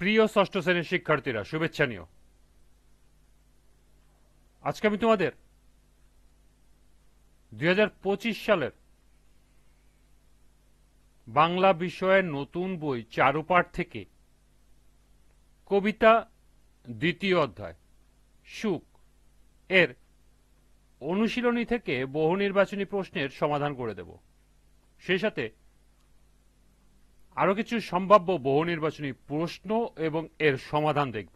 প্রিয় ষষ্ঠ শ্রেণীর শিক্ষার্থীরা, শুভেচ্ছা নিও। আজকে আমি তোমাদের 2025 সালের বাংলা বিষয়ের নতুন বই চারুপাঠ থেকে কবিতা দ্বিতীয় অধ্যায় সুখ এর অনুশীলনী থেকে বহু নির্বাচনী প্রশ্নের সমাধান করে দেব। সেই সাথে আরো কিছু সম্ভাব্য বহু নির্বাচনী প্রশ্ন এবং এর সমাধান দেখব।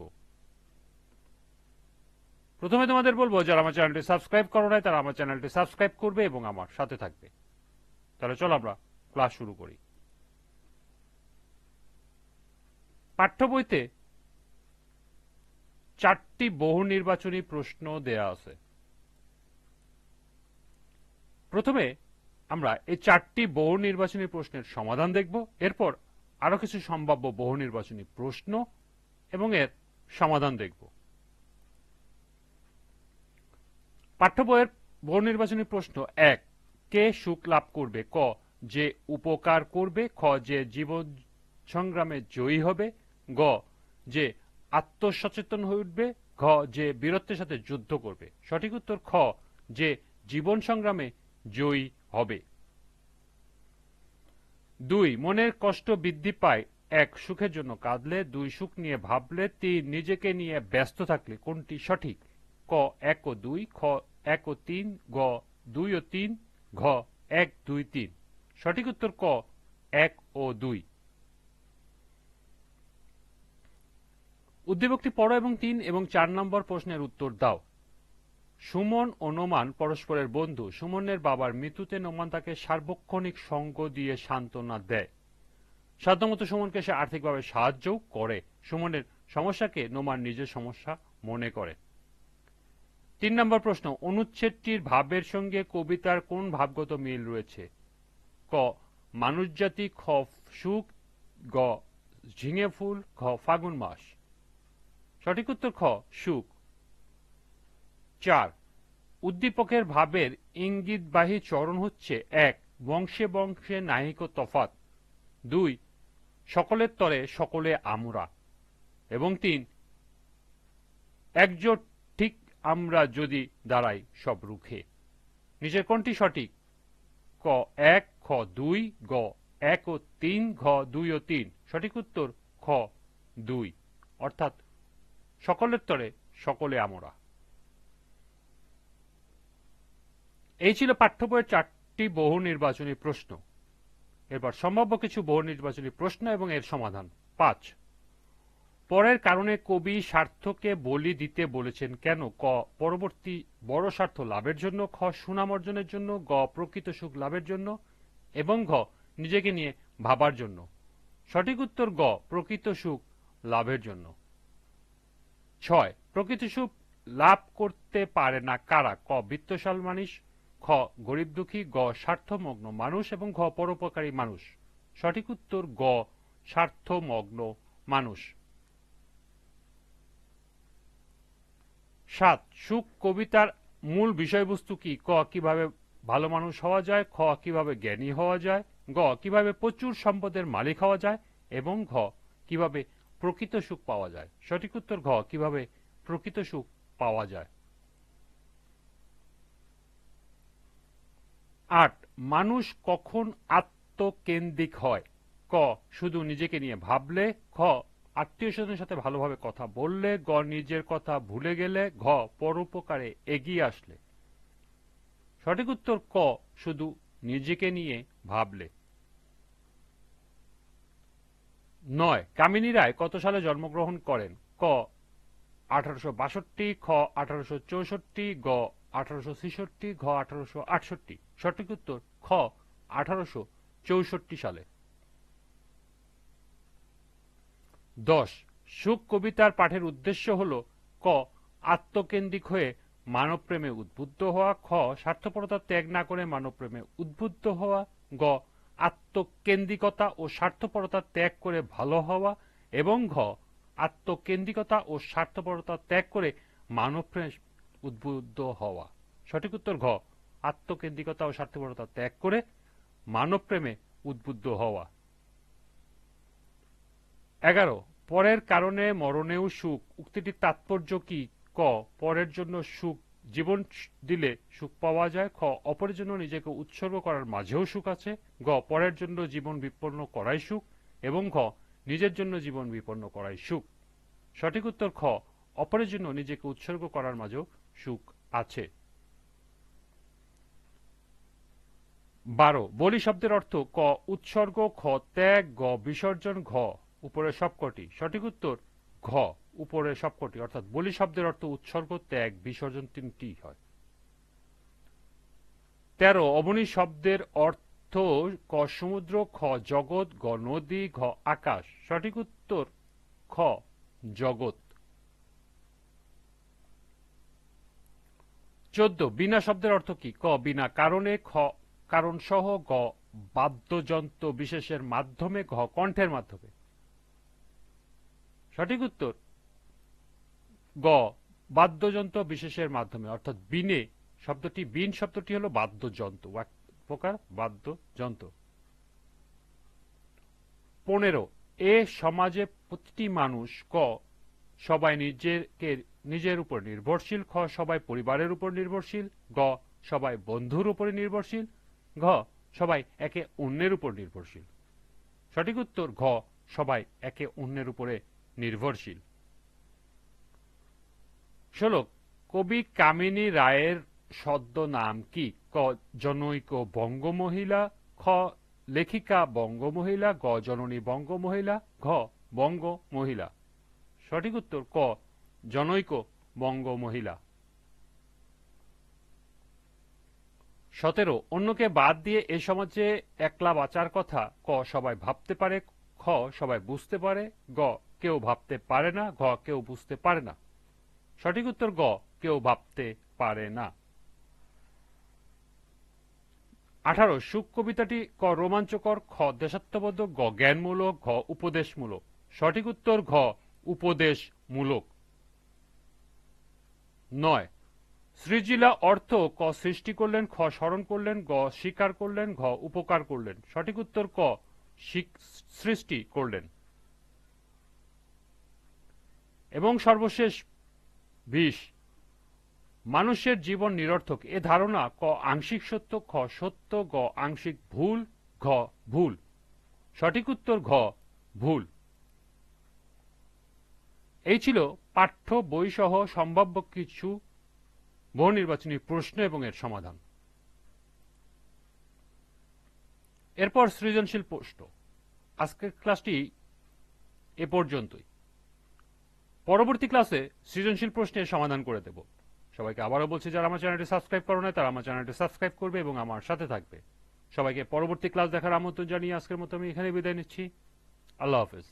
প্রথমে তোমাদের বলবো, যারা আমার চ্যানেলটি সাবস্ক্রাইব করো নাই তারা আমার চ্যানেলটি সাবস্ক্রাইব করবে এবং আমার সাথে থাকবে। তাহলে চলো আমরা ক্লাস শুরু করি। পাঠ্য বইতে 4টি বহু নির্বাচনী প্রশ্ন দেয়া আছে। প্রথমে আমরা এই 4টি বহু নির্বাচনী প্রশ্নের সমাধান দেখব, এরপর আরো কিছু সম্ভাব্য বহু নির্বাচনী প্রশ্ন এবং এর সমাধান দেখব। পাঠ্য বইয়ের বহু নির্বাচনী প্রশ্ন 1, কে সুখ লাভ করবে? ক, যে উপকার করবে। খ, যে জীবন সংগ্রামে জয়ী হবে। গ, যে আত্মসচেতন হয়ে উঠবে। ঘ, যে বীরত্বের সাথে যুদ্ধ করবে। সঠিক উত্তর খ, যে জীবন সংগ্রামে জয়ী হবে। 2, মনের কষ্ট বৃদ্ধি পায়। 1, সুখের জন্য কাঁদলে। 2, সুখ নিয়ে ভাবলে। 3, নিজেকে নিয়ে ব্যস্ত থাকলে। কোনটি সঠিক? ক, 1 ও 2। খ, 1 ও 3। গ, 2 ও 3। ঘ, 1, 2, 3। সঠিক উত্তর ক, 1 ও 2। উদ্দীপকটি পড়ো এবং 3 এবং 4 নম্বর প্রশ্নের উত্তর দাও। সুমন ও নোমান পরস্পরের বন্ধু। সুমনের বাবার মৃত্যুতে নোমান তাকে সার্বক্ষণিক সঙ্গ দিয়ে সান্ত্বনা দেয়। সাধ্যমতো সুমনকে সে আর্থিকভাবে সাহায্যও করে। সুমনের সমস্যাকে নোমান নিজের সমস্যা মনে করে। 3 নম্বর প্রশ্ন, অনুচ্ছেদটির ভাবের সঙ্গে কবিতার কোন ভাবগত মিল রয়েছে? ক, মানুষজাতি। খ, সুখ। গ, ঝিঙে ফুল। ঘ, ফাগুন মাস। সঠিক উত্তর খ, সুখ। 4, উদ্দীপকের ভাবের ইঙ্গিতবাহী চরণ হচ্ছে 1, বংশে বংশে নাহিক তফাৎ। 2, সকলের তরে সকলে আমরা। এবং 3, একজোট ঠিক আমরা যদি দাঁড়াই সব রুখে। নিচের কোনটি সঠিক? ক, 1। খ, 2। গ, 1 ও 3। ঘ, 2 ও 3। সঠিক উত্তর খ, 2, অর্থাৎ সকলের তরে সকলে আমরা। এই ছিল পাঠ্য বইয়ের 4টি বহু নির্বাচনী প্রশ্ন। এবার সম্ভাব্য কিছু বহু নির্বাচনী প্রশ্ন এবং এর সমাধান। 5, পরের কারণে কবি স্বার্থকে বলি দিতে বলেছেন কেন? ক, পরবর্তী বড় স্বার্থ লাভের জন্য। খ, সুনাম অর্জনের জন্য। গ, প্রকৃত সুখ লাভের জন্য। এবং ঘ, নিজেকে নিয়ে ভাবার জন্য। সঠিক উত্তর গ, প্রকৃত সুখ লাভের জন্য। 6, প্রকৃত সুখ লাভ করতে পারে না কারা? ক, বিত্তশাল মানুষ। খ, গরিব দুঃখী। গ, স্বার্থমগ্ন মানুষ। এবং ঘ, পরোপকারী মানুষ। সঠিক উত্তর গ, স্বার্থমগ্ন মানুষ। 7, সুখ কবিতার মূল বিষয়বস্তু কি? ক, কিভাবে ভালো মানুষ হওয়া যায়। খ, কিভাবে জ্ঞানী হওয়া যায়। গ, কিভাবে প্রচুর সম্পদের মালিক হওয়া যায়। এবং ঘ, কিভাবে প্রকৃত সুখ পাওয়া যায়। সঠিক উত্তর ঘ, কিভাবে প্রকৃত সুখ পাওয়া যায়। 8, মানুষ কখন আত্মকেন্দ্রিক হয়? ক, শুধু নিজেকে নিয়ে ভাবলে। খ, আত্মীয় স্বজনের সাথে ভালোভাবে কথা বললে। গ, নিজের কথা ভুলে গেলে। ঘ, পরোপকারে এগিয়ে আসলে। সঠিক উত্তর ক, শুধু নিজেকে নিয়ে ভাবলে। 9, কামিনী রায় কত সালে জন্মগ্রহণ করেন? ক, 1862। খ, 1864। গ, 1866। ঘ, 1868। সঠিক উত্তর খ, 1864 সালে। 10, সুখ কবিতার পাঠের উদ্দেশ্য হল ক, আত্মকেন্দ্রিক হয়ে মানবপ্রেমে উদ্বুদ্ধ হওয়া। খ, স্বার্থপরতা ত্যাগ না করে মানবপ্রেমে উদ্বুদ্ধ হওয়া। গ, আত্মকেন্দ্রিকতা ও স্বার্থপরতা ত্যাগ করে ভালো হওয়া। এবং ঘ, আত্মকেন্দ্রিকতা ও স্বার্থপরতা ত্যাগ করে মানবপ্রেমে উদ্বুদ্ধ হওয়া। সঠিক উত্তর ঘ, আত্মকেন্দ্রিকতা ও স্বার্থপরতা ত্যাগ করে মানবপ্রেমে উদ্বুদ্ধ হওয়া। 11, পরের কারণে মরণেও সুখ উক্তিটির তাৎপর্য কি? ক, পরের জন্য সুখ জীবন দিলে সুখ পাওয়া যায়। খ, অপরের জন্য নিজেকে উৎসর্গ করার মাঝেও সুখ আছে। গ, পরের জন্য জীবন বিপন্ন করাই সুখ। এবং ঘ, নিজের জন্য জীবন বিপন্ন করাই সুখ। সঠিক উত্তর খ, অপরের জন্য নিজেকে উৎসর্গ করার মাঝেও সুখ আছে। 12 বলি শব্দের অর্থ। ক, উৎসর্গ। খ, ত্যাগ। গ, বিসর্জন। ঘ, উপরের সবকটি। সঠিক উত্তর ঘ, উপরের সবকটি। অর্থাৎ বলি শব্দের অর্থ উৎসর্গ, ত্যাগ, বিসর্জন তিনটি হয়। 13 অবনী শব্দের অর্থ। ক, সমুদ্র। খ, জগৎ। গ, নদী। ঘ, আকাশ। সঠিক উত্তর খ, জগৎ। 14 বিনা শব্দের অর্থ কি? ক, বিনা কারণে। খ, কারণ সহ। গ, বাদ্যযন্ত্র বিশেষের মাধ্যমে। ঘ, কণ্ঠের মাধ্যমে। সঠিক উত্তর গ, বাদ্যযন্ত্র বিশেষের মাধ্যমে। অর্থাৎ বিনে শব্দটি, বিন শব্দটি হলো বাদ্যযন্ত্র, এক প্রকার বাদ্যযন্ত্র। 15 এ সমাজে প্রতিটি মানুষ। ক, সবাই নিজের উপর নির্ভরশীল। খ, সবাই পরিবারের উপর নির্ভরশীল। গ, সবাই বন্ধুর উপর নির্ভরশীল। ঘ, সবাই একে অন্যের উপর নির্ভরশীল। সঠিক উত্তর ঘ, সবাই একে অন্যের উপরে নির্ভরশীল। 16 কবি কামিনী রায়ের সদ্য নাম কি? ক, জনৈক বঙ্গমহিলা। খ, লেখিকা বঙ্গমহিলা। গ, জননী বঙ্গমহিলা। ঘ, বঙ্গমহিলা। সঠিক উত্তর ক, জনৈক বঙ্গমহিলা। 17 অন্যকে বাদ দিয়ে এ সমাজে একলা বাঁচার কথা। ক, সবাই ভাবতে পারে। খ, সবাই বুঝতে পারে। গ, কেউ ভাবতে পারে না। ঘ, কেউ বুঝতে পারে না। সঠিক উত্তর গ, কেউ ভাবতে পারে না। 18 সুখ কবিতাটি। ক, রোমাঞ্চকর। খ, দেশাত্মবোধক। গ, জ্ঞানমূলক। ঘ, উপদেশমূলক। সঠিক উত্তর ঘ, উপদেশমূলক। 9 সৃজিলা অর্থ। ক, সৃষ্টি করলেন। খ, স্মরণ করলেন। গ, স্বীকার করলেন। ঘ, উপকার করলেন। সঠিক উত্তর ক, সৃষ্টি করলেন। এবং সর্বশেষ 20 মানুষের জীবন নিরর্থক এ ধারণা। ক, আংশিক সত্য। খ, সত্য। গ, আংশিক ভুল। ঘ, ভুল। সঠিক উত্তর ঘ, ভুল। এই ছিল পাঠ্য বই সহ সম্ভাব্য কিছু বহু নির্বাচনী প্রশ্ন এবং এর সমাধান। এরপর সৃজনশীল প্রশ্ন। আজকের ক্লাসটি এ পর্যন্তই। পরবর্তী ক্লাসে সৃজনশীল প্রশ্নের সমাধান করে দেব। সবাইকে আবারও বলছি, যারা আমার চ্যানেলটি সাবস্ক্রাইব করে নাই তারা আমার চ্যানেলটি সাবস্ক্রাইব করবে এবং আমার সাথে থাকবে। সবাইকে পরবর্তী ক্লাস দেখার আমন্ত্রণ জানিয়ে আজকের মতো আমি এখানে বিদায় নিচ্ছি। আল্লাহ হাফেজ।